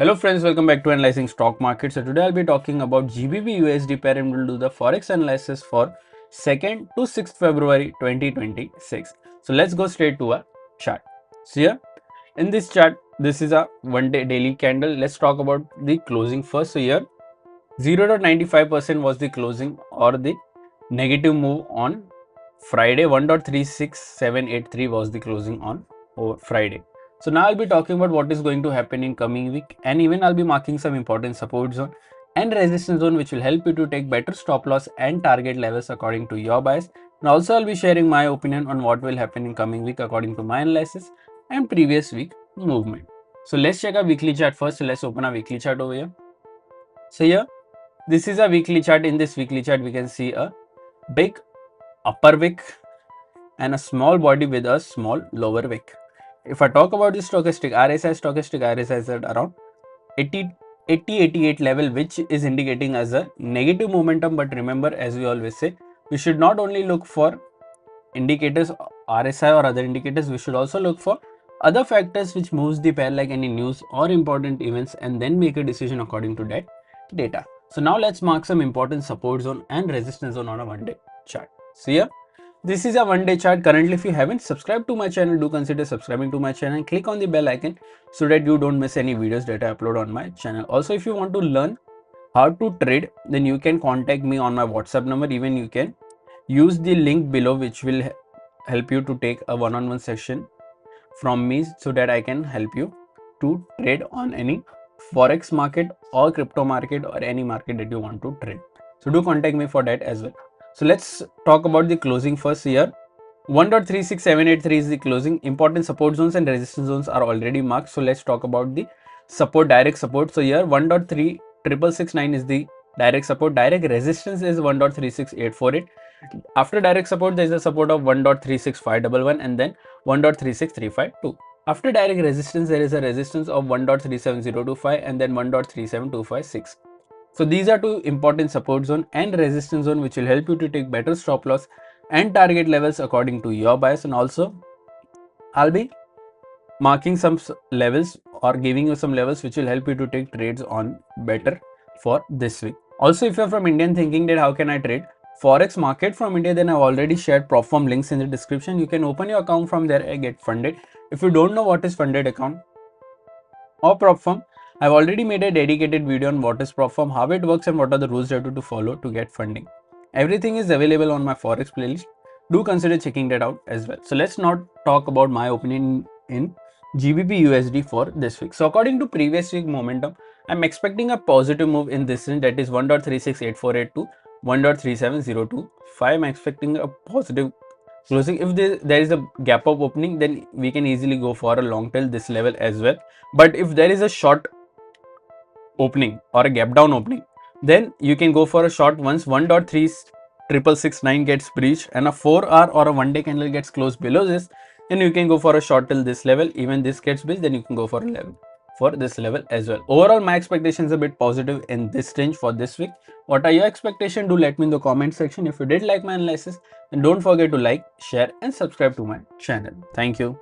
Hello friends, welcome back to Analyzing Stock Market. So today I'll be talking about GBP USD pair and we'll do the Forex analysis for 2nd to 6th February 2026. So let's go straight to a chart. So here in this chart, this is a 1-day daily candle. Let's talk about the closing first. So here 0.95% was the closing or the negative move on Friday. 1.36783 was the closing on Friday. So now I'll be talking about what is going to happen in coming week, and even I'll be marking some important support zone and resistance zone which will help you to take better stop loss and target levels according to your bias. And also I'll be sharing my opinion on what will happen in coming week according to my analysis and previous week movement. So let's check our weekly chart first. So let's open our weekly chart over here. So here this is a weekly chart. In this weekly chart we can see a big upper wick and a small body with a small lower wick. If I talk about the stochastic RSI is at around 88 level, which is indicating as a negative momentum. But remember, as we always say, we should not only look for indicators RSI or other indicators, we should also look for other factors which moves the pair, like any news or important events, and then make a decision according to that data. So now let's mark some important support zone and resistance zone on a 1-day chart. So here this is a 1-day chart. Currently, if you haven't subscribed to my channel, do consider subscribing to my channel and click on the bell icon so that you don't miss any videos that I upload on my channel. Also, if you want to learn how to trade, then you can contact me on my WhatsApp number. Even you can use the link below, which will help you to take a one-on-one session from me so that I can help you to trade on any forex market or crypto market or any market that you want to trade. So do contact me for that as well. So let's talk about the closing first. Here 1.36783 is the closing. Important support zones and resistance zones are already marked. So let's talk about the support, direct support. So here 1.36669 is the direct support. Direct resistance is 1.36848. After direct support, there is a support of 1.36511 and then 1.36352. After direct resistance, there is a resistance of 1.37025 and then 1.37256. So these are two important support zone and resistance zone which will help you to take better stop loss and target levels according to your bias. And also I'll be marking some levels or giving you some levels which will help you to take trades on better for this week. Also, if you're from India and thinking that how can I trade forex market from India, then I've already shared Propform links in the description. You can open your account from there and get funded. If you don't know what is funded account or Propform, I've already made a dedicated video on what is Propform, how it works and what are the rules you have to follow to get funding. Everything is available on my forex playlist. Do consider checking that out as well. So let's not talk about my opinion in GBP USD for this week. So according to previous week momentum, I'm expecting a positive move in this range, that is 1.36848 to 1.37025. I'm expecting a positive closing. If there is a gap up opening, then we can easily go for a long tail this level as well. But if there is a short opening or a gap down opening, then you can go for a short once 1.36669 gets breached and a 4-hour or a 1-day candle gets closed below this, then you can go for a short till this level. Even this gets breached, then you can go for a level for this level as well. Overall, my expectations are a bit positive in this range for this week. What are your expectations? Do let me in the comment section. If you did like my analysis, then don't forget to like, share and subscribe to my channel. Thank you.